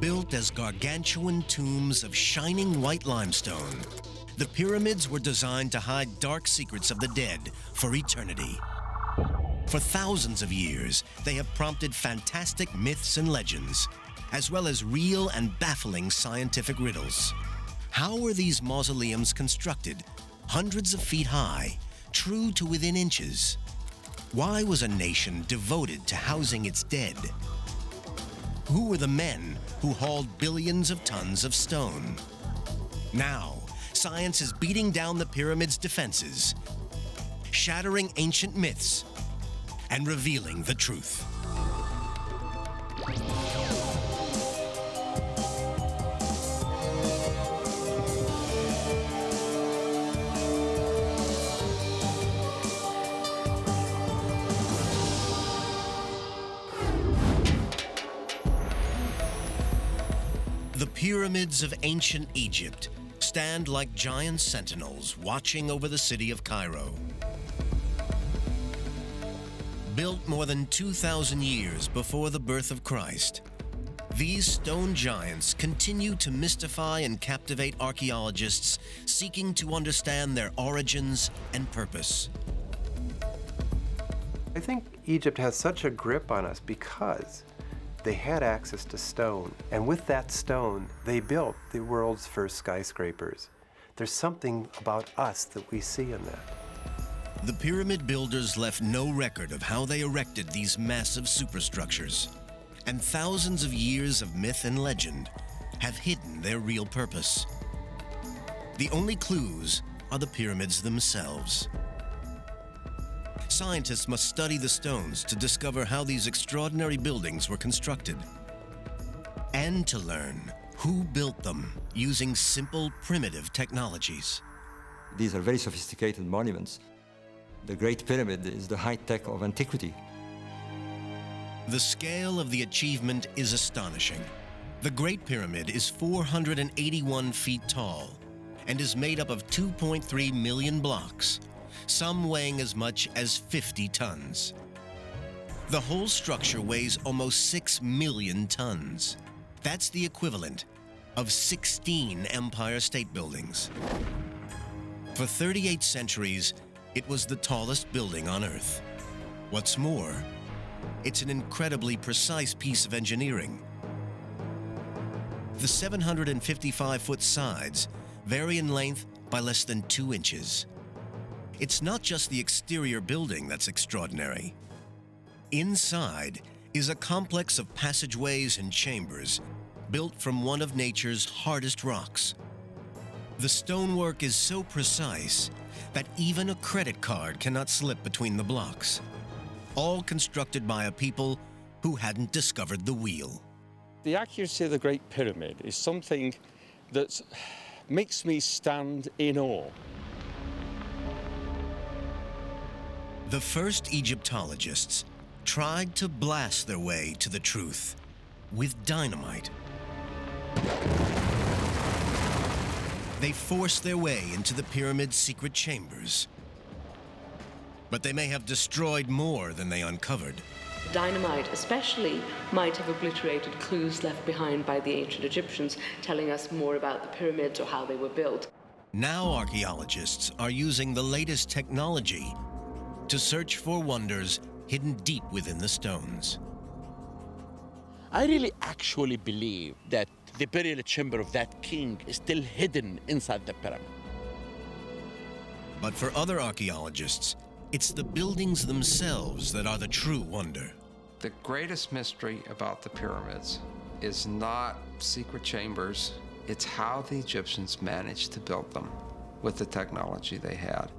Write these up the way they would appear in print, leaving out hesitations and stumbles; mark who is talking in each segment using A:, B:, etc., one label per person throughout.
A: Built as gargantuan tombs of shining white limestone, the pyramids were designed to hide dark secrets of the dead for eternity. For thousands of years, they have prompted fantastic myths and legends, as well as real and baffling scientific riddles. How were these mausoleums constructed, hundreds of feet high, true to within inches? Why was a nation devoted to housing its dead? Who were the men who hauled billions of tons of stone? Now, science is beating down the pyramids' defenses, shattering ancient myths, and revealing the truth. The pyramids of ancient Egypt stand like giant sentinels watching over the city of Cairo. Built more than 2,000 years before the birth of Christ, these stone giants continue to mystify and captivate archaeologists seeking to understand their origins and purpose.
B: I think Egypt has such a grip on us because they had access to stone, and with that stone, they built the world's first skyscrapers. There's something about us that we see in that.
A: The pyramid builders left no record of how they erected these massive superstructures, and thousands of years of myth and legend have hidden their real purpose. The only clues are the pyramids themselves. Scientists must study the stones to discover how these extraordinary buildings were constructed, and to learn who built them using simple, primitive technologies.
C: These are very sophisticated monuments. The Great Pyramid is the high-tech of antiquity.
A: The scale of the achievement is astonishing. The Great Pyramid is 481 feet tall and is made up of 2.3 million blocks, some weighing as much as 50 tons. The whole structure weighs almost 6 million tons. That's the equivalent of 16 Empire State Buildings. For 38 centuries, it was the tallest building on Earth. What's more, it's an incredibly precise piece of engineering. The 755-foot sides vary in length by less than 2 inches. It's not just the exterior building that's extraordinary. Inside is a complex of passageways and chambers built from one of nature's hardest rocks. The stonework is so precise that even a credit card cannot slip between the blocks, all constructed by a people who hadn't discovered the wheel.
D: The accuracy of the Great Pyramid is something that makes me stand in awe.
A: The first Egyptologists tried to blast their way to the truth with dynamite. They forced their way into the pyramid's secret chambers. But they may have destroyed more than they uncovered.
E: Dynamite especially might have obliterated clues left behind by the ancient Egyptians, telling us more about the pyramids or how they were built.
A: Now archaeologists are using the latest technology to search for wonders hidden deep within the stones.
F: I really actually believe that the burial chamber of that king is still hidden inside the pyramid.
A: But for other archaeologists, it's the buildings themselves that are the true wonder.
G: The greatest mystery about the pyramids is not secret chambers, it's how the Egyptians managed to build them with the technology they had.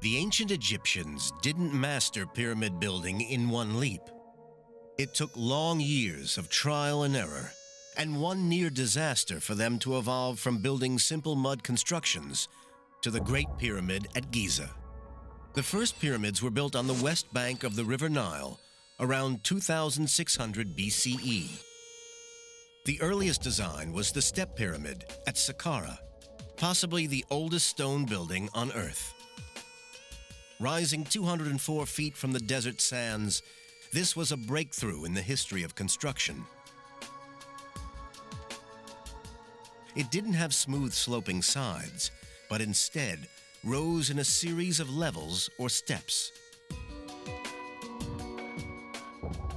A: The ancient Egyptians didn't master pyramid building in one leap. It took long years of trial and error, and one near disaster for them to evolve from building simple mud constructions to the Great Pyramid at Giza. The first pyramids were built on the west bank of the River Nile around 2600 BCE. The earliest design was the Step Pyramid at Saqqara, possibly the oldest stone building on Earth. Rising 204 feet from the desert sands, this was a breakthrough in the history of construction. It didn't have smooth sloping sides, but instead rose in a series of levels or steps.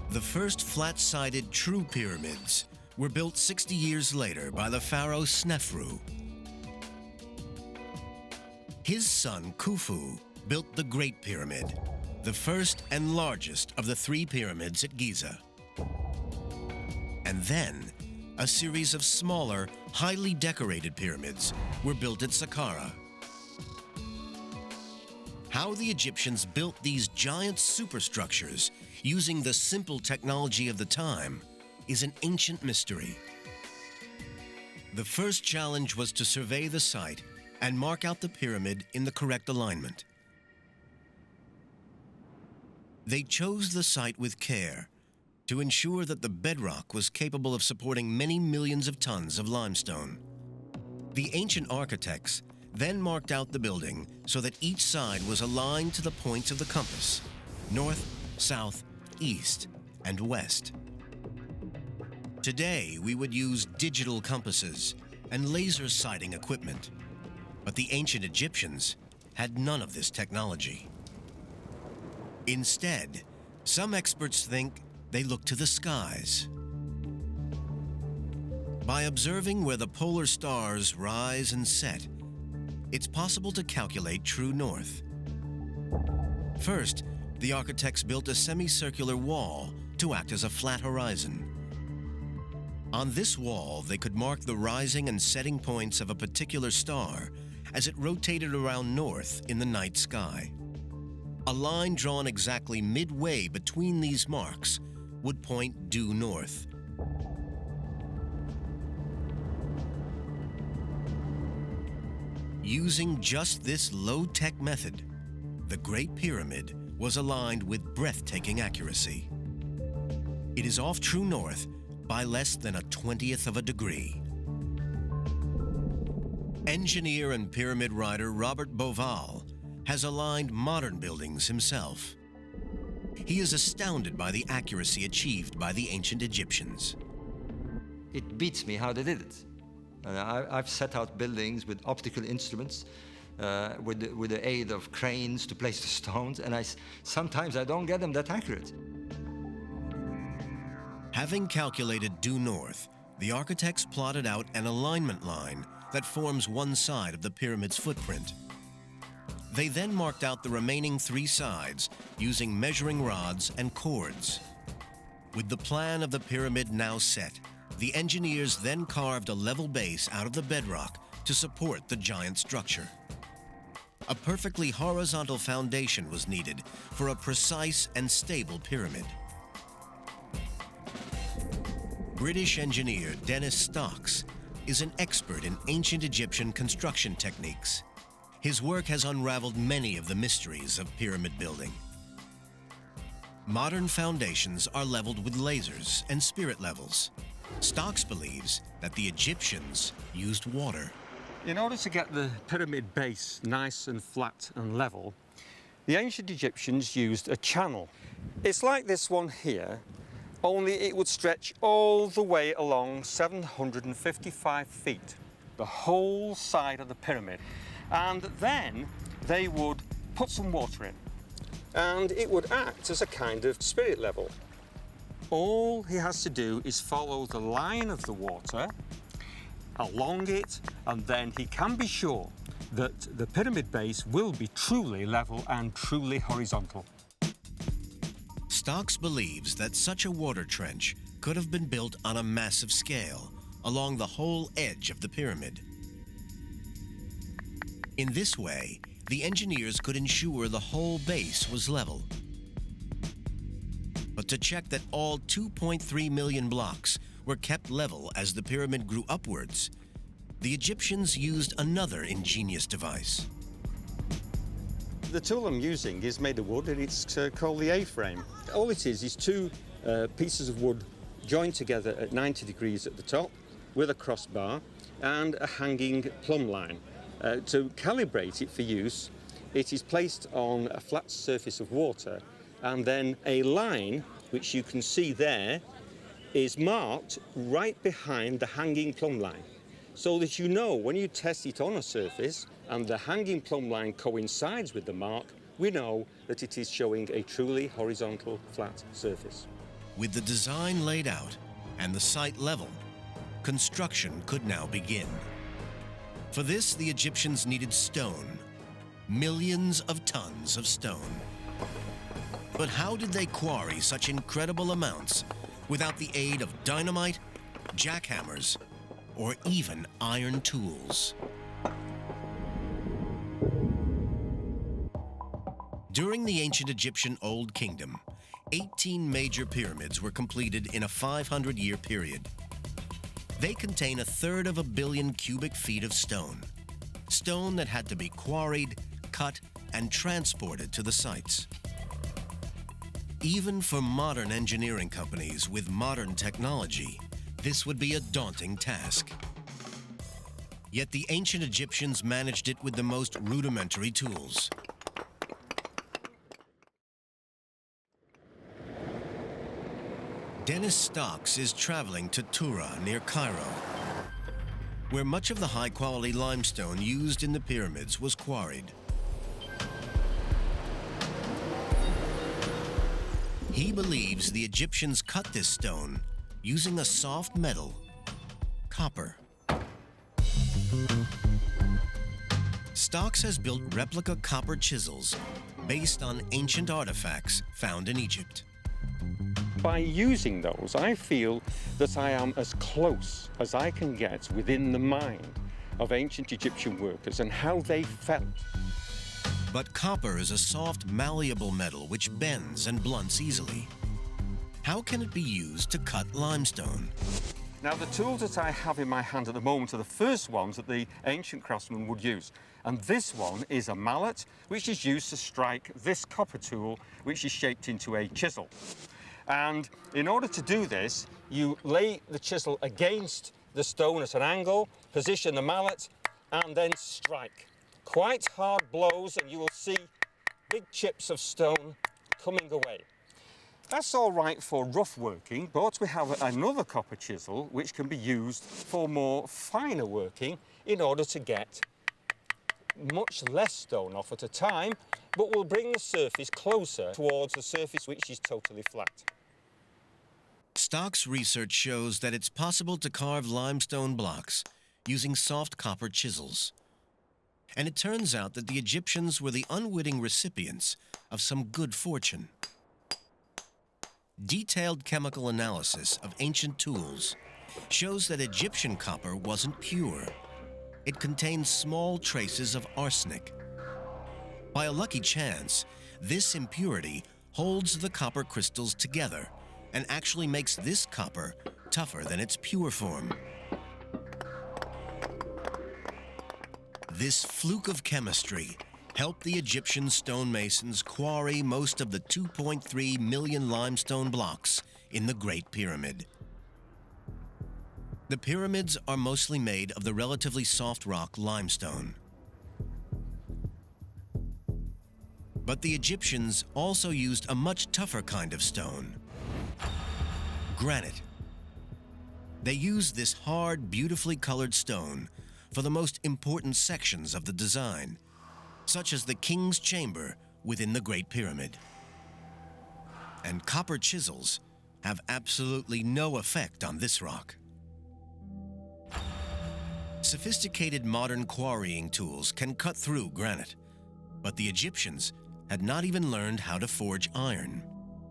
A: The first flat-sided true pyramids were built 60 years later by the pharaoh Snefru. His son Khufu built the Great Pyramid, the first and largest of the 3 pyramids at Giza. And then, a series of smaller, highly decorated pyramids were built at Saqqara. How the Egyptians built these giant superstructures using the simple technology of the time is an ancient mystery. The first challenge was to survey the site and mark out the pyramid in the correct alignment. They chose the site with care to ensure that the bedrock was capable of supporting many millions of tons of limestone. The ancient architects then marked out the building so that each side was aligned to the points of the compass: north, south, east, and west. Today, we would use digital compasses and laser sighting equipment, but the ancient Egyptians had none of this technology. Instead, some experts think they look to the skies. By observing where the polar stars rise and set, it's possible to calculate true north. First, the architects built a semicircular wall to act as a flat horizon. On this wall, they could mark the rising and setting points of a particular star as it rotated around north in the night sky. A line drawn exactly midway between these marks would point due north. Using just this low-tech method, the Great Pyramid was aligned with breathtaking accuracy. It is off true north by less than 1/20th of a degree. Engineer and pyramid rider Robert Boval has aligned modern buildings himself. He is astounded by the accuracy achieved by the ancient Egyptians.
C: It beats me how they did it. I've set out buildings with optical instruments, with the aid of cranes to place the stones, and sometimes I don't get them that accurate.
A: Having calculated due north, the architects plotted out an alignment line that forms one side of the pyramid's footprint. They then marked out the remaining 3 sides using measuring rods and cords. With the plan of the pyramid now set, the engineers then carved a level base out of the bedrock to support the giant structure. A perfectly horizontal foundation was needed for a precise and stable pyramid. British engineer Dennis Stocks is an expert in ancient Egyptian construction techniques. His work has unraveled many of the mysteries of pyramid building. Modern foundations are leveled with lasers and spirit levels. Stocks believes that the Egyptians used water.
D: In order to get the pyramid base nice and flat and level, the ancient Egyptians used a channel. It's like this one here, only it would stretch all the way along 755 feet, the whole side of the pyramid. And then they would put some water in, and it would act as a kind of spirit level. All he has to do is follow the line of the water along it, and then he can be sure that the pyramid base will be truly level and truly horizontal.
A: Stocks believes that such a water trench could have been built on a massive scale along the whole edge of the pyramid. In this way, the engineers could ensure the whole base was level. But to check that all 2.3 million blocks were kept level as the pyramid grew upwards, the Egyptians used another ingenious device.
D: The tool I'm using is made of wood, and it's called the A-frame. All it is 2 pieces of wood joined together at 90 degrees at the top with a crossbar and a hanging plumb line. To calibrate it for use, It is placed on a flat surface of water, and then a line, which you can see there, is marked right behind the hanging plumb line, so that you know when you test it on a surface and the hanging plumb line coincides with the mark, we know that it is showing a truly horizontal flat surface.
A: With the design laid out and the site level, construction could now begin. For this, the Egyptians needed stone, millions of tons of stone. But how did they quarry such incredible amounts without the aid of dynamite, jackhammers, or even iron tools? During the ancient Egyptian Old Kingdom, 18 major pyramids were completed in a 500-year period. They contain 1/3 of a billion cubic feet of stone, stone that had to be quarried, cut, and transported to the sites. Even for modern engineering companies with modern technology, this would be a daunting task. Yet the ancient Egyptians managed it with the most rudimentary tools. Dennis Stocks is traveling to Tura near Cairo, where much of the high-quality limestone used in the pyramids was quarried. He believes the Egyptians cut this stone using a soft metal, copper. Stocks has built replica copper chisels based on ancient artifacts found in Egypt.
D: By using those, I feel that I am as close as I can get within the mind of ancient Egyptian workers and how they felt.
A: But copper is a soft, malleable metal which bends and blunts easily. How can it be used to cut limestone?
D: Now, the tools that I have in my hand at the moment are the first ones that the ancient craftsmen would use. And this one is a mallet, which is used to strike this copper tool, which is shaped into a chisel. And in order to do this, you lay the chisel against the stone at an angle, position the mallet, and then strike. Quite hard blows, and you will see big chips of stone coming away. That's all right for rough working, but we have another copper chisel which can be used for more finer working in order to get much less stone off at a time, but will bring the surface closer towards the surface which is totally flat.
A: Stock's research shows that it's possible to carve limestone blocks using soft copper chisels. And it turns out that the Egyptians were the unwitting recipients of some good fortune. Detailed chemical analysis of ancient tools shows that Egyptian copper wasn't pure. It contained small traces of arsenic. By a lucky chance, this impurity holds the copper crystals together and actually makes this copper tougher than its pure form. This fluke of chemistry helped the Egyptian stonemasons quarry most of the 2.3 million limestone blocks in the Great Pyramid. The pyramids are mostly made of the relatively soft rock limestone. But the Egyptians also used a much tougher kind of stone, granite. They used this hard, beautifully colored stone for the most important sections of the design, such as the king's chamber within the Great Pyramid. And copper chisels have absolutely no effect on this rock. Sophisticated modern quarrying tools can cut through granite, but the Egyptians had not even learned how to forge iron.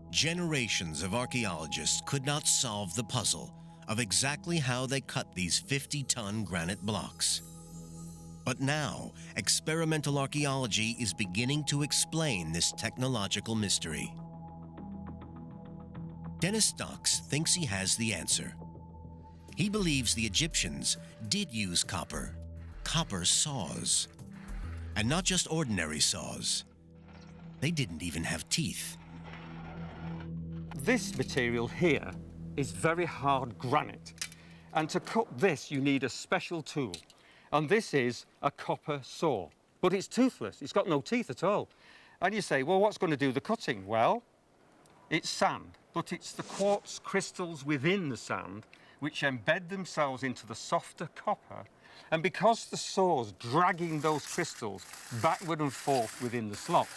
A: Generations of archaeologists could not solve the puzzle of exactly how they cut these 50-ton granite blocks. But now, experimental archaeology is beginning to explain this technological mystery. Dennis Stocks thinks he has the answer. He believes the Egyptians did use copper saws. And not just ordinary saws. They didn't even have teeth.
D: This material here is very hard granite. And to cut this, you need a special tool. And this is a copper saw. but it's toothless. It's got no teeth at all. And you say, well, what's going to do the cutting? Well, it's sand, but it's the quartz crystals within the sand which embed themselves into the softer copper. And because the saw's dragging those crystals backward and forth within the slot,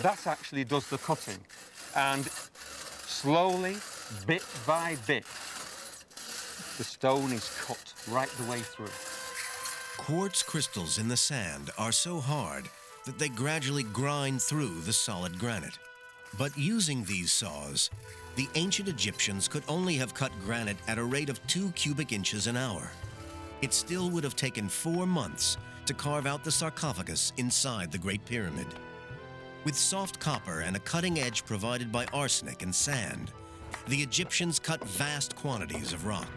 D: that actually does the cutting. And slowly, bit by bit, the stone is cut right the way through.
A: Quartz crystals in the sand are so hard that they gradually grind through the solid granite. But using these saws, the ancient Egyptians could only have cut granite at a rate of 2 cubic inches an hour. It still would have taken 4 months to carve out the sarcophagus inside the Great Pyramid. With soft copper and a cutting edge provided by arsenic and sand, the Egyptians cut vast quantities of rock.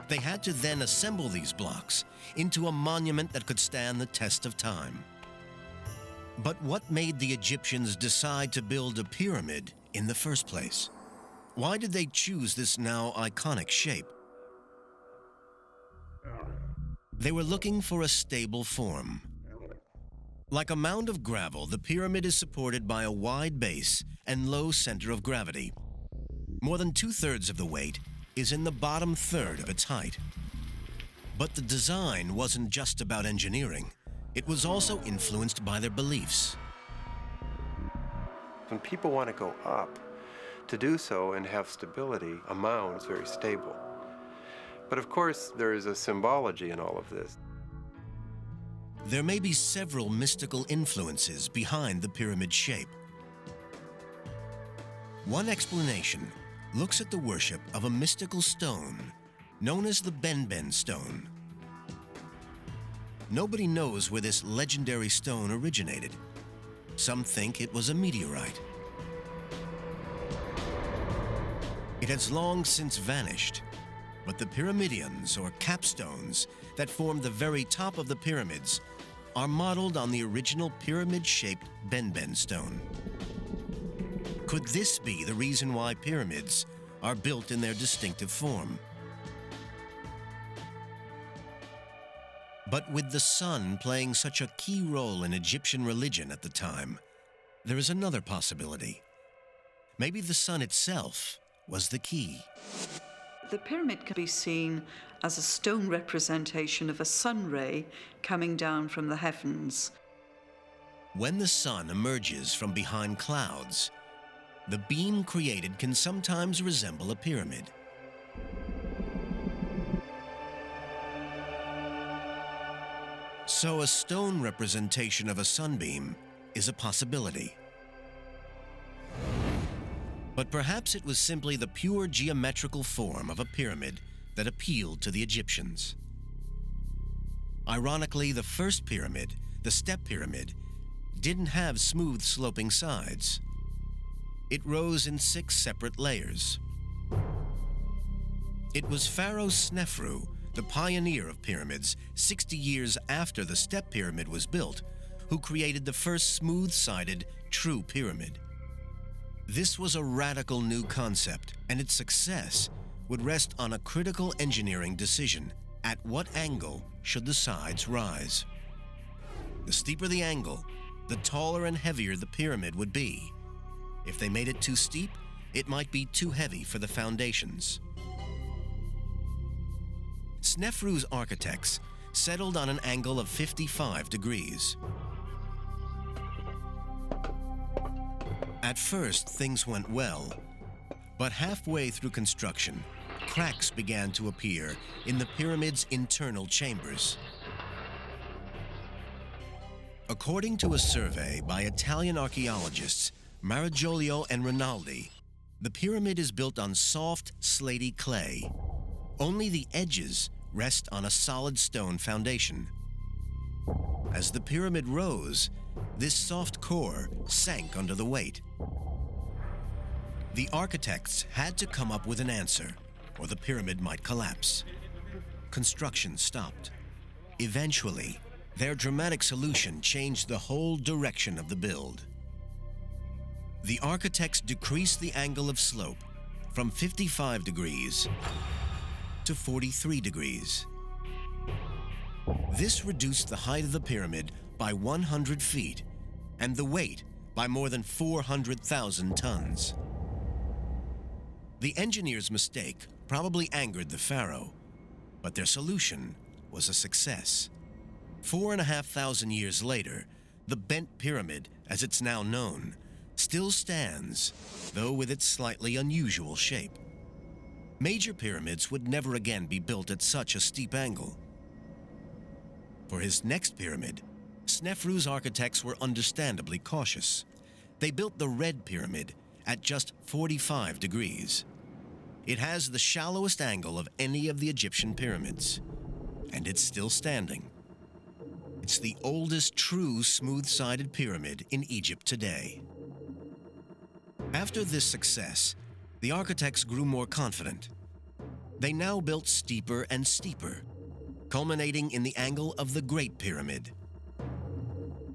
A: They had to then assemble these blocks into a monument that could stand the test of time. But what made the Egyptians decide to build a pyramid in the first place? Why did they choose this now iconic shape? They were looking for a stable form. Like a mound of gravel, the pyramid is supported by a wide base and low center of gravity. More than 2/3 of the weight is in the bottom third of its height. But the design wasn't just about engineering. It was also influenced by their beliefs.
B: When people want to go up, to do so and have stability, a mound is very stable. But of course, there is a symbology in all of this.
A: There may be several mystical influences behind the pyramid shape. One explanation looks at the worship of a mystical stone known as the Benben stone. Nobody knows where this legendary stone originated. Some think it was a meteorite. It has long since vanished, but the pyramidions, or capstones, that form the very top of the pyramids are modeled on the original pyramid-shaped Benben stone. Could this be the reason why pyramids are built in their distinctive form? But with the sun playing such a key role in Egyptian religion at the time, there is another possibility. Maybe the sun itself was the key.
H: The pyramid can be seen as a stone representation of a sun ray coming down from the heavens.
A: When the sun emerges from behind clouds, the beam created can sometimes resemble a pyramid. So a stone representation of a sunbeam is a possibility. But perhaps it was simply the pure geometrical form of a pyramid that appealed to the Egyptians. Ironically, the first pyramid, the step pyramid, didn't have smooth sloping sides. It rose in 6 separate layers. It was Pharaoh Snefru, the pioneer of pyramids, 60 years after the step pyramid was built, who created the first smooth-sided, true pyramid. This was a radical new concept, and its success would rest on a critical engineering decision. At what angle should the sides rise? The steeper the angle, the taller and heavier the pyramid would be. If they made it too steep, it might be too heavy for the foundations. Snefru's architects settled on an angle of 55 degrees. At first, things went well, but halfway through construction, cracks began to appear in the pyramid's internal chambers. According to a survey by Italian archaeologists Marigiolio and Rinaldi, the pyramid is built on soft, slaty clay. Only the edges rest on a solid stone foundation. As the pyramid rose, this soft core sank under the weight. The architects had to come up with an answer, or the pyramid might collapse. Construction stopped. Eventually, their dramatic solution changed the whole direction of the build. The architects decreased the angle of slope from 55 degrees to 43 degrees. This reduced the height of the pyramid by 100 feet and the weight by more than 400,000 tons. The engineer's mistake probably angered the pharaoh, but their solution was a success. 4,500 years later, the bent pyramid, as it's now known, still stands, though with its slightly unusual shape. Major pyramids would never again be built at such a steep angle. For his next pyramid, Snefru's architects were understandably cautious. They built the Red Pyramid at just 45 degrees. It has the shallowest angle of any of the Egyptian pyramids, and it's still standing. It's the oldest true smooth-sided pyramid in Egypt today. After this success, the architects grew more confident. They now built steeper and steeper, culminating in the angle of the Great Pyramid.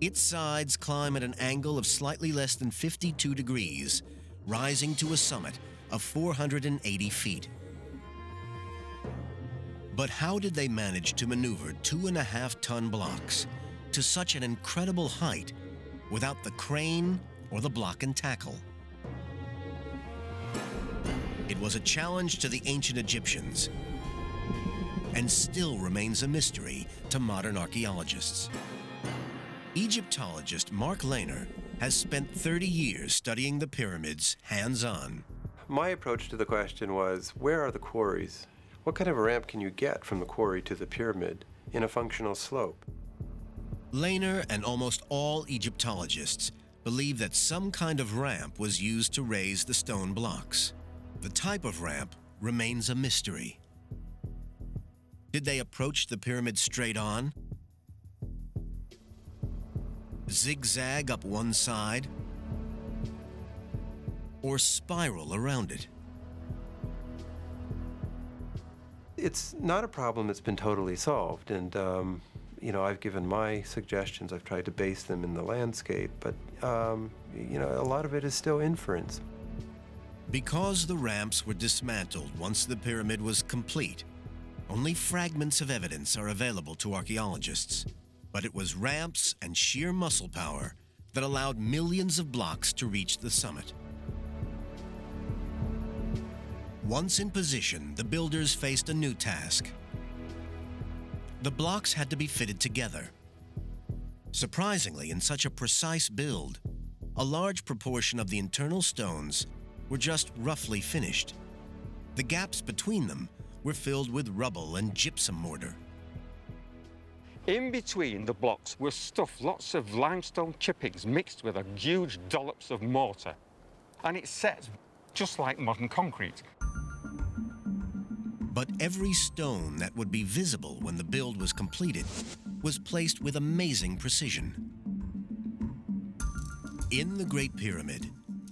A: Its sides climb at an angle of slightly less than 52 degrees, rising to a summit of 480 feet. But how did they manage to maneuver 2.5-ton blocks to such an incredible height without the crane or the block and tackle? It was a challenge to the ancient Egyptians, and still remains a mystery to modern archaeologists. Egyptologist Mark Lehner has spent 30 years studying the pyramids hands-on.
B: My approach to the question was, where are the quarries? What kind of a ramp can you get from the quarry to the pyramid in a functional slope?
A: Lehner and almost all Egyptologists believe that some kind of ramp was used to raise the stone blocks. The type of ramp remains a mystery. Did they approach the pyramid straight on? Zigzag up one side? Or spiral around it?
B: It's not a problem that's been totally solved, and I've given my suggestions. I've tried to base them in the landscape, but a lot of it is still inference.
A: Because the ramps were dismantled once the pyramid was complete, only fragments of evidence are available to archaeologists. But it was ramps and sheer muscle power that allowed millions of blocks to reach the summit. Once in position, the builders faced a new task. The blocks had to be fitted together. Surprisingly, in such a precise build, a large proportion of the internal stones were just roughly finished. The gaps between them were filled with rubble and gypsum mortar.
D: In between the blocks were stuffed lots of limestone chippings mixed with a huge dollops of mortar. And it set just like modern concrete.
A: But every stone that would be visible when the build was completed was placed with amazing precision. In the Great Pyramid,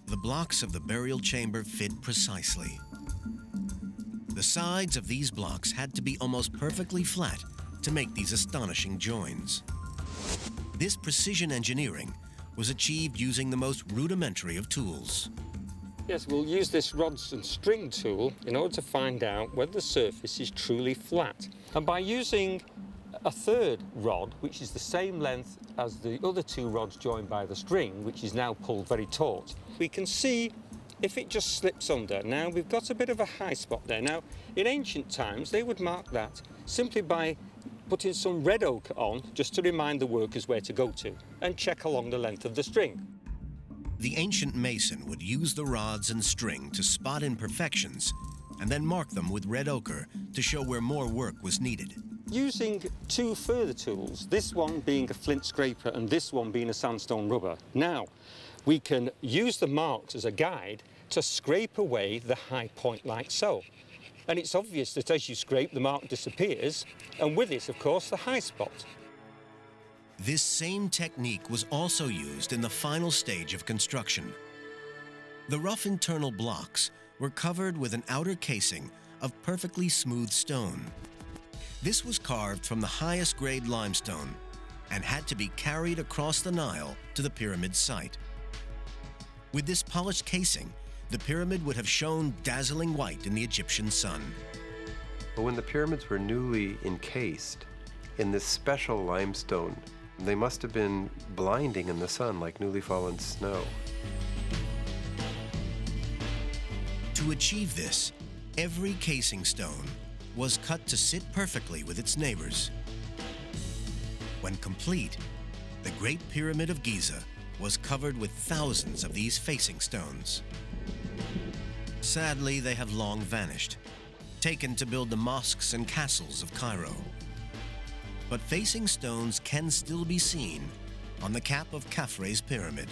A: the blocks of the burial chamber fit precisely. The sides of these blocks had to be almost perfectly flat to make these astonishing joins. This precision engineering was achieved using the most rudimentary of tools.
D: Yes, we'll use this rods and string tool in order to find out whether the surface is truly flat. And by using a third rod, which is the same length as the other two rods joined by the string, which is now pulled very taut, we can see if it just slips under. Now, we've got a bit of a high spot there. Now, in ancient times, they would mark that simply by putting some red ochre on, just to remind the workers where to go to, and check along the length of the string.
A: The ancient mason would use the rods and string to spot imperfections and then mark them with red ochre to show where more work was needed.
D: Using two further tools, this one being a flint scraper and this one being a sandstone rubber, now we can use the marks as a guide to scrape away the high point like so. And it's obvious that as you scrape, the mark disappears, and with it, of course, the high spot.
A: This same technique was also used in the final stage of construction. The rough internal blocks were covered with an outer casing of perfectly smooth stone. This was carved from the highest grade limestone and had to be carried across the Nile to the pyramid site. With this polished casing, the pyramid would have shone dazzling white in the Egyptian sun.
B: But when the pyramids were newly encased in this special limestone They must have been blinding in the sun like newly fallen snow.
A: To achieve this, every casing stone was cut to sit perfectly with its neighbors. When complete, the Great Pyramid of Giza was covered with thousands of these facing stones. Sadly, they have long vanished, taken to build the mosques and castles of Cairo. But facing stones can still be seen on the cap of Khafre's pyramid.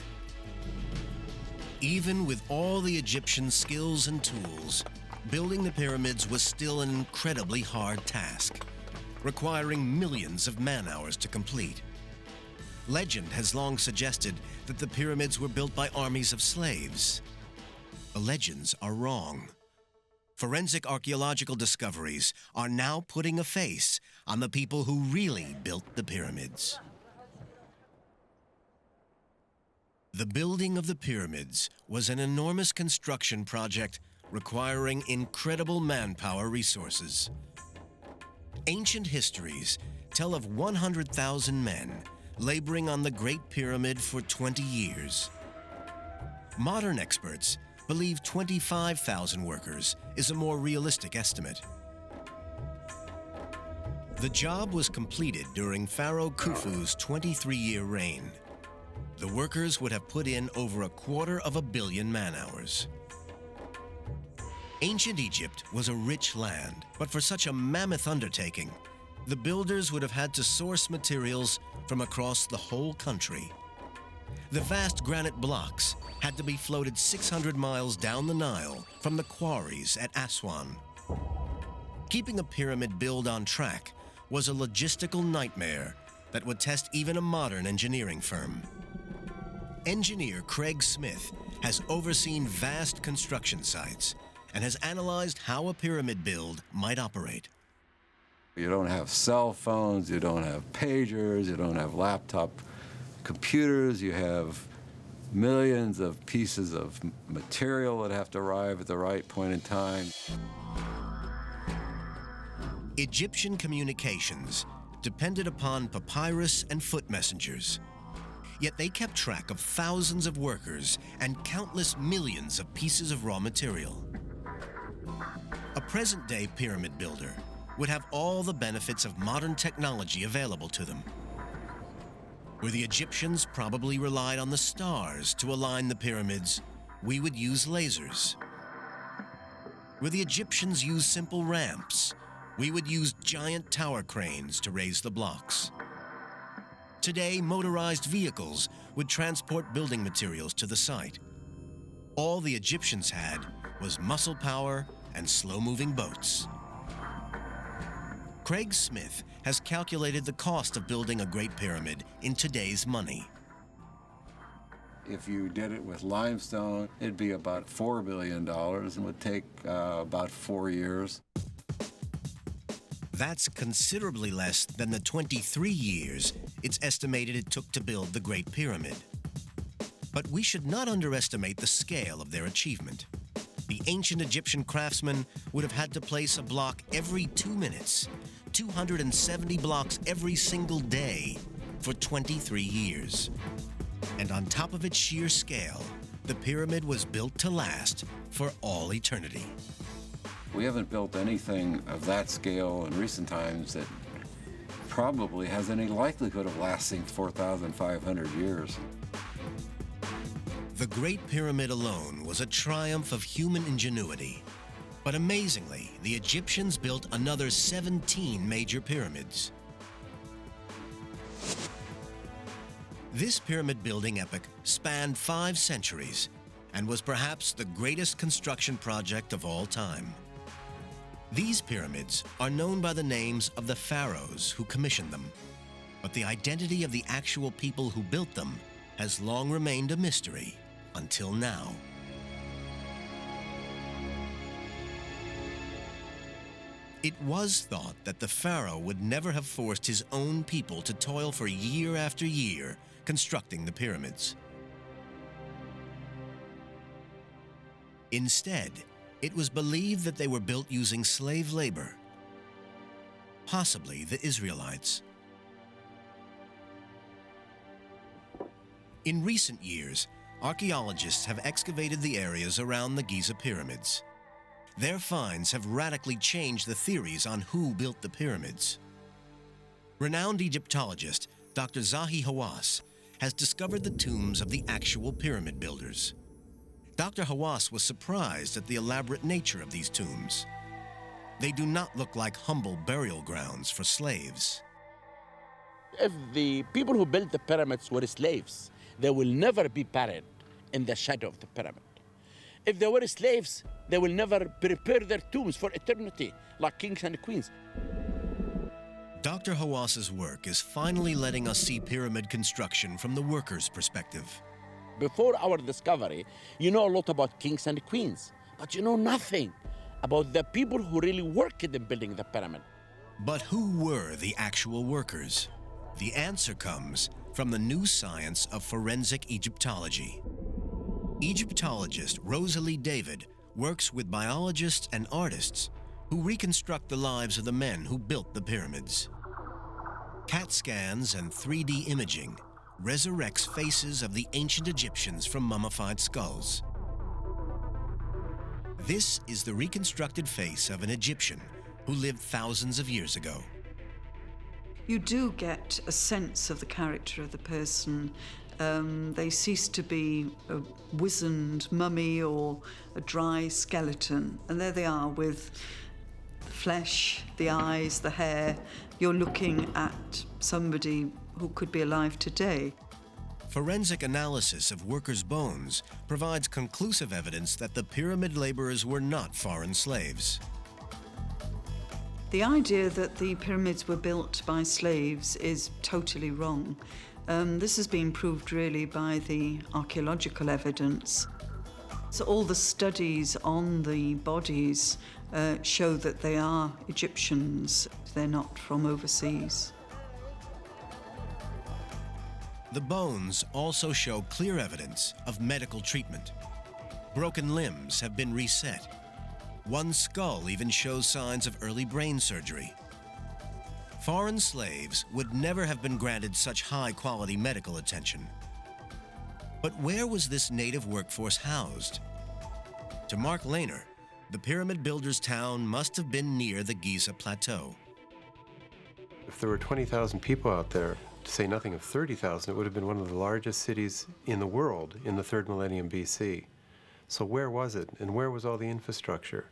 A: Even with all the Egyptian skills and tools, building the pyramids was still an incredibly hard task, requiring millions of man-hours to complete. Legend has long suggested that the pyramids were built by armies of slaves. The legends are wrong. Forensic archaeological discoveries are now putting a face on the people who really built the pyramids. The building of the pyramids was an enormous construction project requiring incredible manpower resources. Ancient histories tell of 100,000 men laboring on the Great Pyramid for 20 years. Modern experts believe 25,000 workers is a more realistic estimate. The job was completed during Pharaoh Khufu's 23-year reign. The workers would have put in over 250 million man-hours. Ancient Egypt was a rich land, but for such a mammoth undertaking, the builders would have had to source materials from across the whole country. The vast granite blocks had to be floated 600 miles down the Nile from the quarries at Aswan. Keeping a pyramid build on track was a logistical nightmare that would test even a modern engineering firm. Engineer Craig Smith has overseen vast construction sites and has analyzed how a pyramid build might operate.
I: You don't have cell phones, you don't have pagers, you don't have laptop computers, you have millions of pieces of material that have to arrive at the right point in time.
A: Egyptian communications depended upon papyrus and foot messengers. Yet they kept track of thousands of workers and countless millions of pieces of raw material. A present-day pyramid builder would have all the benefits of modern technology available to them. Where the Egyptians probably relied on the stars to align the pyramids, we would use lasers. Where the Egyptians used simple ramps, we would use giant tower cranes to raise the blocks. Today, motorized vehicles would transport building materials to the site. All the Egyptians had was muscle power and slow-moving boats. Craig Smith has calculated the cost of building a Great Pyramid in today's money.
I: If you did it with limestone, it'd be about $4 billion and would take about 4 years.
A: That's considerably less than the 23 years it's estimated it took to build the Great Pyramid. But we should not underestimate the scale of their achievement. The ancient Egyptian craftsmen would have had to place a block every 2 minutes, 270 blocks every single day for 23 years. And on top of its sheer scale, the pyramid was built to last for all eternity.
I: We haven't built anything of that scale in recent times that probably has any likelihood of lasting 4,500 years.
A: The Great Pyramid alone was a triumph of human ingenuity. But amazingly, the Egyptians built another 17 major pyramids. This pyramid building epic spanned 5 centuries and was perhaps the greatest construction project of all time. These pyramids are known by the names of the pharaohs who commissioned them, but the identity of the actual people who built them has long remained a mystery until now. It was thought that the pharaoh would never have forced his own people to toil for year after year constructing the pyramids. Instead, it was believed that they were built using slave labor, possibly the Israelites. In recent years, archaeologists have excavated the areas around the Giza pyramids. Their finds have radically changed the theories on who built the pyramids. Renowned Egyptologist Dr. Zahi Hawass has discovered the tombs of the actual pyramid builders. Dr. Hawass was surprised at the elaborate nature of these tombs. They do not look like humble burial grounds for slaves.
F: If the people who built the pyramids were slaves, they will never be buried in the shadow of the pyramid. If they were slaves, they will never prepare their tombs for eternity, like kings and queens.
A: Dr. Hawass's work is finally letting us see pyramid construction from the worker's perspective.
F: Before our discovery, you know a lot about kings and queens, but you know nothing about the people who really worked in building the pyramid.
A: But who were the actual workers? The answer comes from the new science of forensic Egyptology. Egyptologist Rosalie David works with biologists and artists who reconstruct the lives of the men who built the pyramids. CAT scans and 3D imaging resurrects faces of the ancient Egyptians from mummified skulls. This is the reconstructed face of an Egyptian who lived thousands of years ago.
H: You do get a sense of the character of the person. They cease to be a wizened mummy or a dry skeleton. And there they are with the flesh, the eyes, the hair. You're looking at somebody who could be alive today.
A: Forensic analysis of workers' bones provides conclusive evidence that the pyramid laborers were not foreign slaves.
H: The idea that the pyramids were built by slaves is totally wrong. This has been proved really by the archaeological evidence. So all the studies on the bodies show that they are Egyptians. They're not from overseas.
A: The bones also show clear evidence of medical treatment. Broken limbs have been reset. One skull even shows signs of early brain surgery. Foreign slaves would never have been granted such high-quality medical attention. But where was this native workforce housed? To Mark Lehner, the pyramid builders' town must have been near the Giza Plateau.
B: If there were 20,000 people out there, to say nothing of 30,000, it would have been one of the largest cities in the world in the 3rd millennium BC. So where was it, and where was all the infrastructure?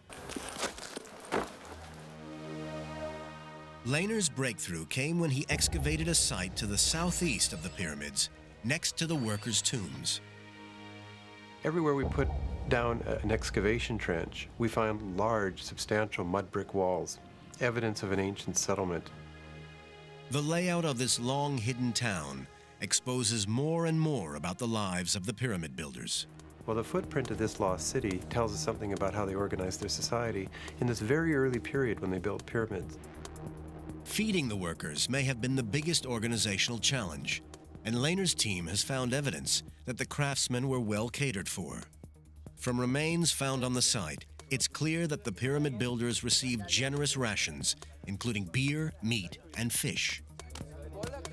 A: Lehner's breakthrough came when he excavated a site to the southeast of the pyramids, next to the workers' tombs.
B: Everywhere we put down an excavation trench, we found large, substantial mud brick walls, evidence of an ancient settlement.
A: The layout of this long-hidden town exposes more and more about the lives of the pyramid builders.
B: Well, the footprint of this lost city tells us something about how they organized their society in this very early period when they built pyramids.
A: Feeding the workers may have been the biggest organizational challenge, and Lehner's team has found evidence that the craftsmen were well catered for. From remains found on the site, it's clear that the pyramid builders received generous rations, including beer, meat, and fish.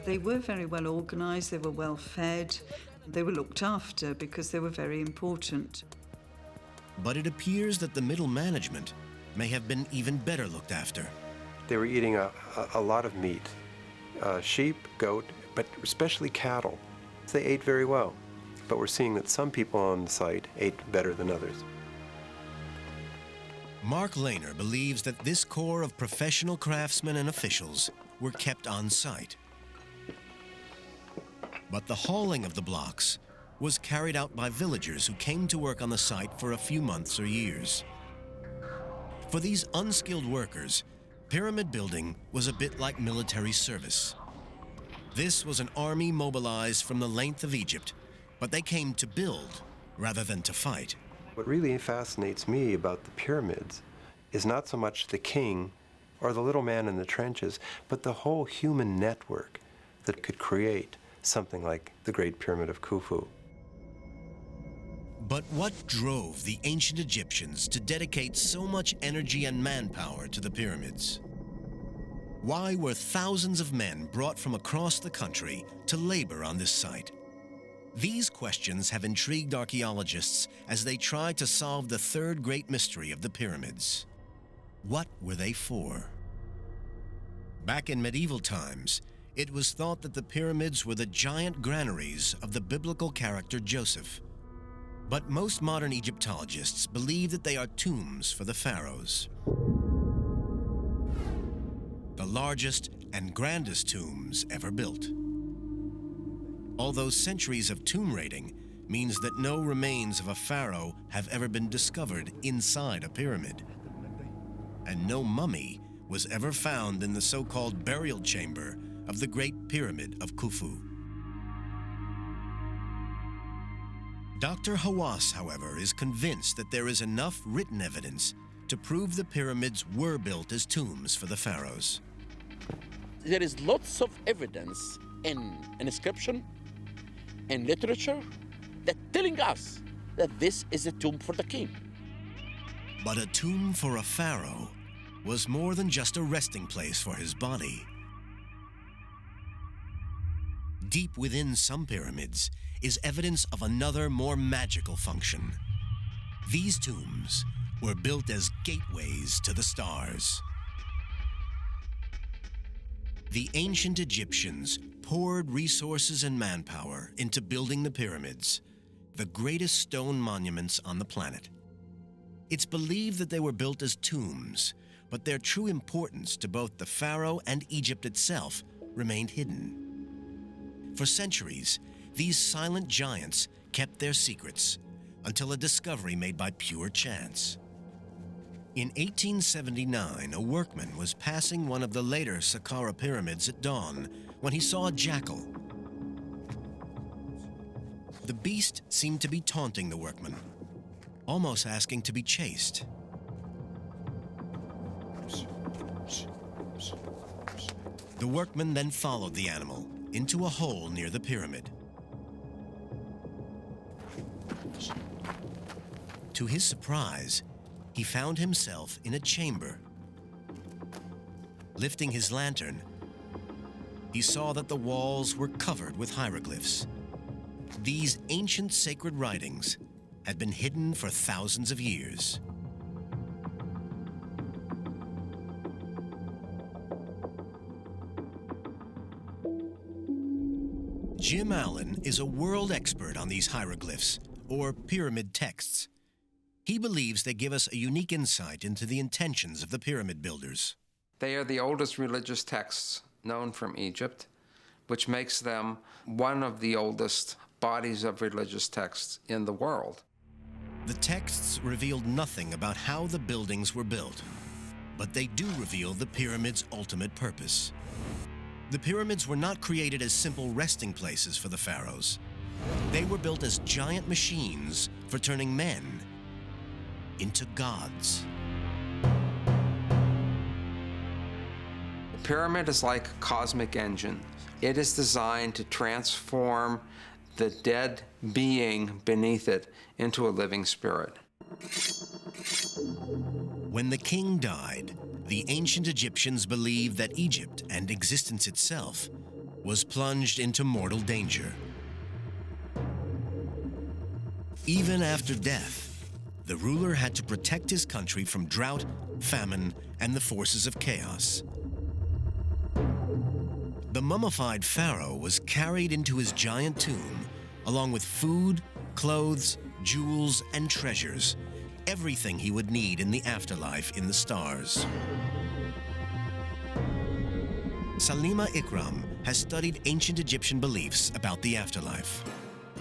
H: They were very well organized, they were well fed, they were looked after because they were very important.
A: But it appears that the middle management may have been even better looked after.
B: They were eating a lot of meat, sheep, goat, but especially cattle. They ate very well, but we're seeing that some people on the site ate better than others.
A: Mark Lehner believes that this core of professional craftsmen and officials were kept on site. But the hauling of the blocks was carried out by villagers who came to work on the site for a few months or years. For these unskilled workers, pyramid building was a bit like military service. This was an army mobilized from the length of Egypt, but they came to build rather than to fight.
B: What really fascinates me about the pyramids is not so much the king or the little man in the trenches, but the whole human network that could create something like the Great Pyramid of Khufu.
A: But what drove the ancient Egyptians to dedicate so much energy and manpower to the pyramids? Why were thousands of men brought from across the country to labor on this site? These questions have intrigued archaeologists as they try to solve the third great mystery of the pyramids. What were they for? Back in medieval times, it was thought that the pyramids were the giant granaries of the biblical character Joseph. But most modern Egyptologists believe that they are tombs for the pharaohs. The largest and grandest tombs ever built. Although centuries of tomb raiding means that no remains of a pharaoh have ever been discovered inside a pyramid. And no mummy was ever found in the so-called burial chamber of the Great Pyramid of Khufu. Dr. Hawass, however, is convinced that there is enough written evidence to prove the pyramids were built as tombs for the pharaohs.
F: There is lots of evidence in inscription, in literature, that telling us that this is a tomb for the king.
A: But a tomb for a pharaoh was more than just a resting place for his body. Deep within some pyramids is evidence of another, more magical function. These tombs were built as gateways to the stars. The ancient Egyptians poured resources and manpower into building the pyramids, the greatest stone monuments on the planet. It's believed that they were built as tombs, but their true importance to both the pharaoh and Egypt itself remained hidden. For centuries, these silent giants kept their secrets until a discovery made by pure chance. In 1879, a workman was passing one of the later Saqqara pyramids at dawn when he saw a jackal. The beast seemed to be taunting the workman, almost asking to be chased. The workman then followed the animal into a hole near the pyramid. To his surprise, he found himself in a chamber. Lifting his lantern, he saw that the walls were covered with hieroglyphs. These ancient sacred writings had been hidden for thousands of years. Jim Allen is a world expert on these hieroglyphs, or pyramid texts. He believes they give us a unique insight into the intentions of the pyramid builders.
G: They are the oldest religious texts known from Egypt, which makes them one of the oldest bodies of religious texts in the world.
A: The texts revealed nothing about how the buildings were built, but they do reveal the pyramid's ultimate purpose. The pyramids were not created as simple resting places for the pharaohs. They were built as giant machines for turning men into gods.
G: The pyramid is like a cosmic engine. It is designed to transform the dead being beneath it into a living spirit.
A: When the king died, the ancient Egyptians believed that Egypt and existence itself was plunged into mortal danger. Even after death, the ruler had to protect his country from drought, famine, and the forces of chaos. The mummified pharaoh was carried into his giant tomb, along with food, clothes, jewels, and treasures, everything he would need in the afterlife in the stars. Salima Ikram has studied ancient Egyptian beliefs about the afterlife.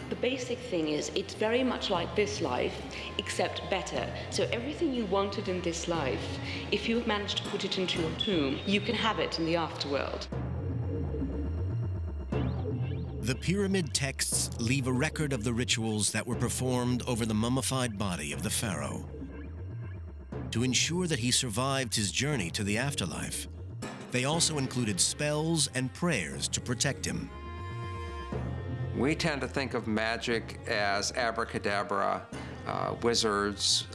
E: The basic thing is it's very much like this life, except better. So everything you wanted in this life, if you have managed to put it into your tomb, you can have it in the afterworld.
A: The pyramid texts leave a record of the rituals that were performed over the mummified body of the pharaoh. To ensure that he survived his journey to the afterlife, they also included spells and prayers to protect him.
G: We tend to think of magic as abracadabra, wizards,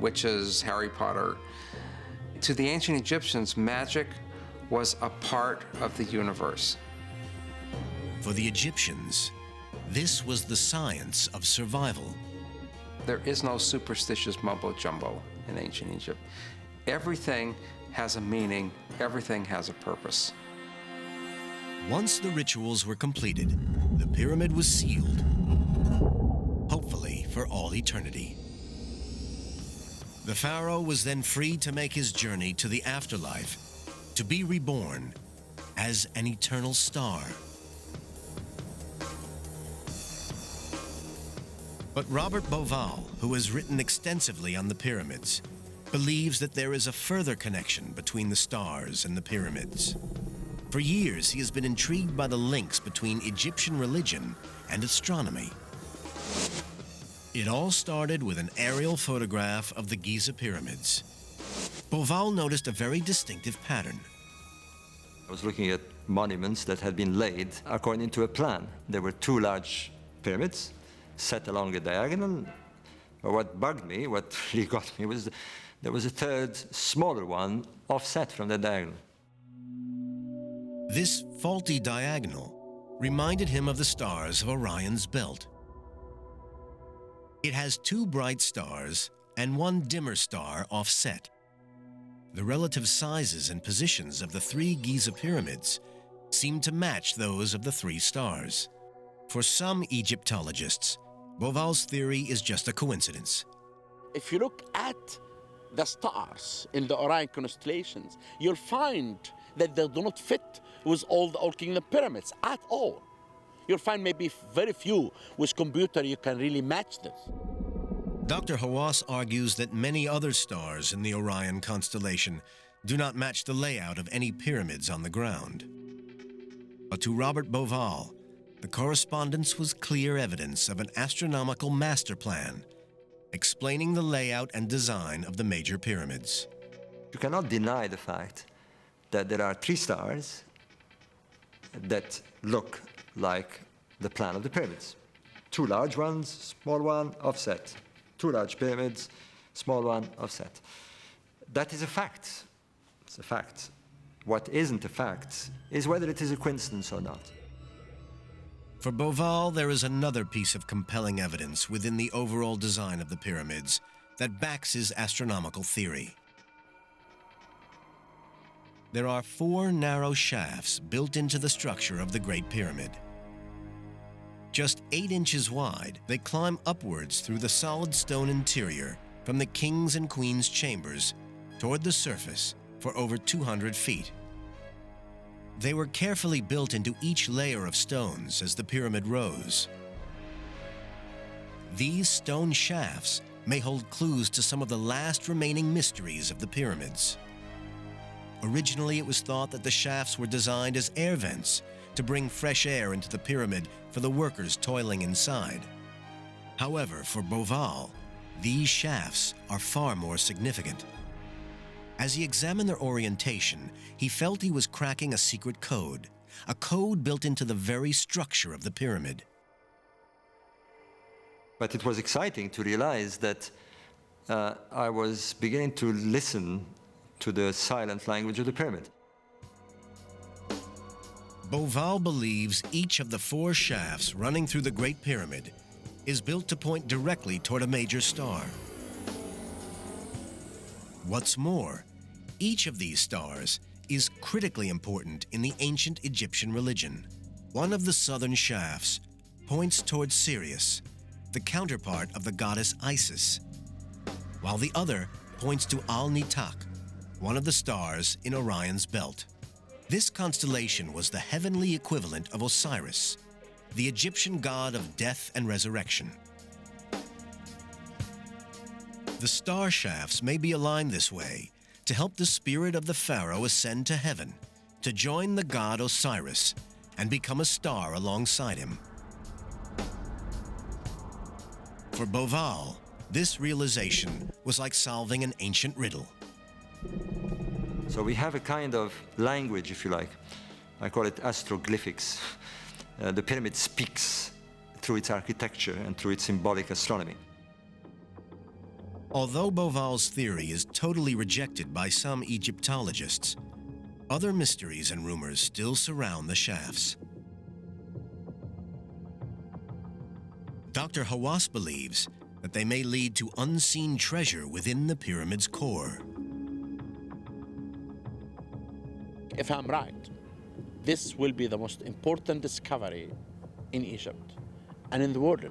G: witches, Harry Potter. To the ancient Egyptians, magic was a part of the universe.
A: For the Egyptians, This was the science of survival.
G: There is no superstitious mumbo-jumbo in ancient Egypt. Everything has a meaning, everything has a purpose.
A: Once the rituals were completed, the pyramid was sealed, hopefully for all eternity. The pharaoh was then free to make his journey to the afterlife, to be reborn as an eternal star. But Robert Bauval, who has written extensively on the pyramids, believes that there is a further connection between the stars and the pyramids. For years, he has been intrigued by the links between Egyptian religion and astronomy. It all started with an aerial photograph of the Giza pyramids. Bauval noticed a very distinctive pattern.
C: I was looking at monuments that had been laid according to a plan. There were two large pyramids set along a diagonal. But what bugged me, what really got me, was there was a third, smaller one offset from the diagonal.
A: This faulty diagonal reminded him of the stars of Orion's belt. It has two bright stars and one dimmer star offset. The relative sizes and positions of the three Giza pyramids seem to match those of the three stars. For some Egyptologists, Bauval's theory is just a coincidence.
F: If you look at the stars in the Orion constellations, you'll find that they do not fit with all the Old Kingdom pyramids at all. You'll find maybe very few with computer you can really match this.
A: Dr. Hawass argues that many other stars in the Orion constellation do not match the layout of any pyramids on the ground. But to Robert Bauval, the correspondence was clear evidence of an astronomical master plan, explaining the layout and design of the major pyramids.
C: You cannot deny the fact that there are three stars that look like the plan of the pyramids. Two large ones, small one, offset. Two large pyramids, small one, offset. That is a fact. It's a fact. What isn't a fact is whether it is a coincidence or not.
A: For Bauval, there is another piece of compelling evidence within the overall design of the pyramids that backs his astronomical theory. There are 4 narrow shafts built into the structure of the Great Pyramid. Just 8 inches wide, they climb upwards through the solid stone interior from the king's and queen's chambers toward the surface for over 200 feet. They were carefully built into each layer of stones as the pyramid rose. These stone shafts may hold clues to some of the last remaining mysteries of the pyramids. Originally, it was thought that the shafts were designed as air vents to bring fresh air into the pyramid for the workers toiling inside. However, for Bauval, these shafts are far more significant. As he examined their orientation, he felt he was cracking a secret code, a code built into the very structure of the pyramid.
C: But it was exciting to realize that I was beginning to listen to the silent language of the pyramid.
A: Bauval believes each of the 4 shafts running through the Great Pyramid is built to point directly toward a major star. What's more, each of these stars is critically important in the ancient Egyptian religion. One of the southern shafts points towards Sirius, the counterpart of the goddess Isis, while the other points to Al-Nitak, one of the stars in Orion's belt. This constellation was the heavenly equivalent of Osiris, the Egyptian god of death and resurrection. The star shafts may be aligned this way to help the spirit of the pharaoh ascend to heaven, to join the god Osiris and become a star alongside him. For Bauval, this realization was like solving an ancient riddle.
C: So we have a kind of language, if you like. I call it astroglyphics. The pyramid speaks through its architecture and through its symbolic astronomy.
A: Although Bauval's theory is totally rejected by some Egyptologists, other mysteries and rumors still surround the shafts. Dr. Hawass believes that they may lead to unseen treasure within the pyramid's core.
F: If I'm right, this will be the most important discovery in Egypt and in the world.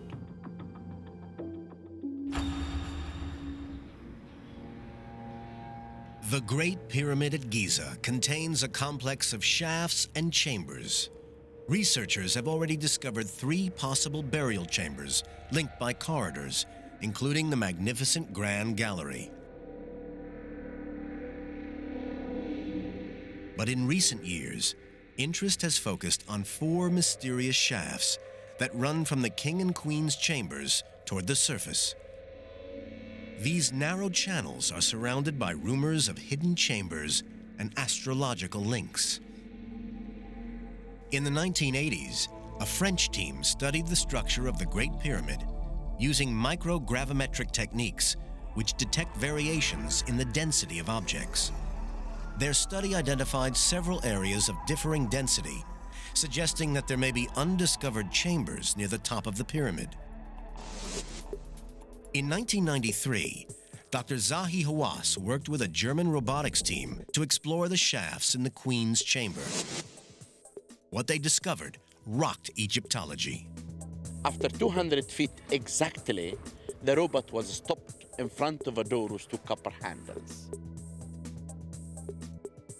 A: The Great Pyramid at Giza contains a complex of shafts and chambers. Researchers have already discovered 3 possible burial chambers linked by corridors, including the magnificent Grand Gallery. But in recent years, interest has focused on 4 mysterious shafts that run from the King and Queen's chambers toward the surface. These narrow channels are surrounded by rumors of hidden chambers and astrological links. In the 1980s, a French team studied the structure of the Great Pyramid using microgravimetric techniques which detect variations in the density of objects. Their study identified several areas of differing density, suggesting that there may be undiscovered chambers near the top of the pyramid. In 1993, Dr. Zahi Hawass worked with a German robotics team to explore the shafts in the Queen's chamber. What they discovered rocked Egyptology.
F: After 200 feet exactly, the robot was stopped in front of a door with 2 copper handles.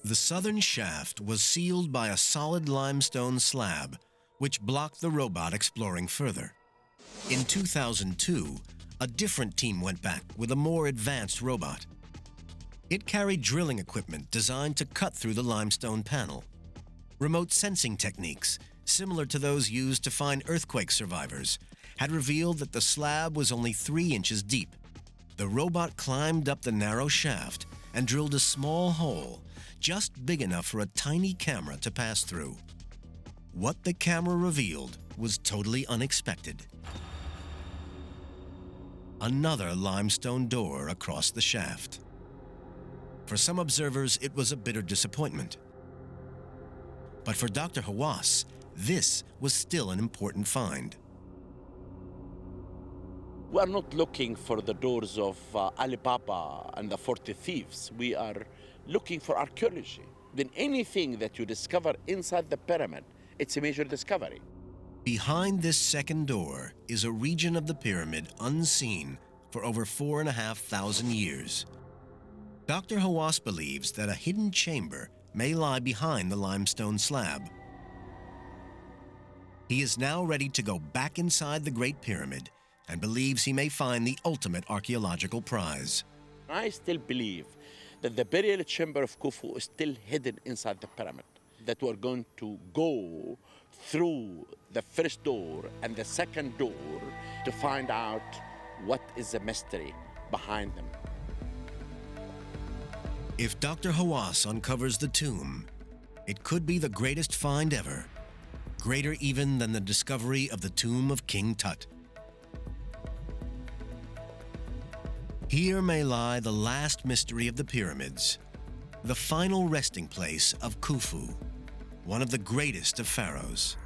A: The southern shaft was sealed by a solid limestone slab, which blocked the robot exploring further. In 2002, a different team went back with a more advanced robot. It carried drilling equipment designed to cut through the limestone panel. Remote sensing techniques, similar to those used to find earthquake survivors, had revealed that the slab was only 3 inches deep. The robot climbed up the narrow shaft and drilled a small hole, just big enough for a tiny camera to pass through. What the camera revealed was totally unexpected. Another limestone door across the shaft. For some observers, it was a bitter disappointment. But for Dr. Hawass, this was still an important find.
F: We are not looking for the doors of Alibaba and the 40 thieves. We are looking for archaeology. Then anything that you discover inside the pyramid, it's a major discovery.
A: Behind this second door is a region of the pyramid unseen for over 4,500 years. Dr. Hawass believes that a hidden chamber may lie behind the limestone slab. He is now ready to go back inside the Great Pyramid and believes he may find the ultimate archaeological prize.
F: I still believe that the burial chamber of Khufu is still hidden inside the pyramid, that we're going to go through the first door and the second door to find out what is the mystery behind them.
A: If Dr. Hawass uncovers the tomb, it could be the greatest find ever, greater even than the discovery of the tomb of King Tut. Here may lie the last mystery of the pyramids, the final resting place of Khufu, one of the greatest of pharaohs.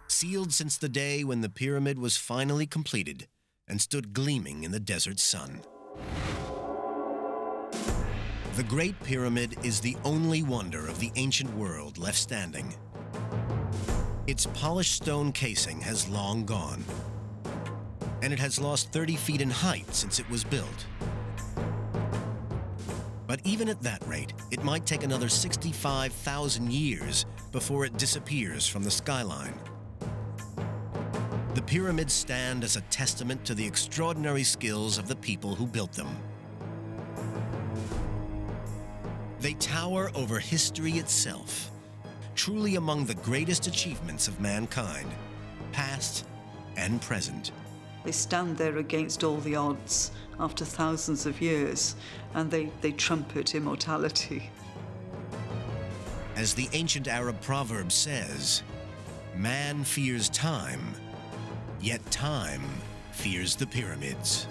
A: Sealed since the day when the pyramid was finally completed and stood gleaming in the desert sun. The Great Pyramid is the only wonder of the ancient world left standing. Its polished stone casing has long gone, and it has lost 30 feet in height since it was built. But even at that rate, it might take another 65,000 years before it disappears from the skyline. The pyramids stand as a testament to the extraordinary skills of the people who built them. They tower over history itself, truly among the greatest achievements of mankind, past and present.
H: They stand there against all the odds after thousands of years, and they trumpet immortality.
A: As the ancient Arab proverb says, man fears time, yet time fears the pyramids.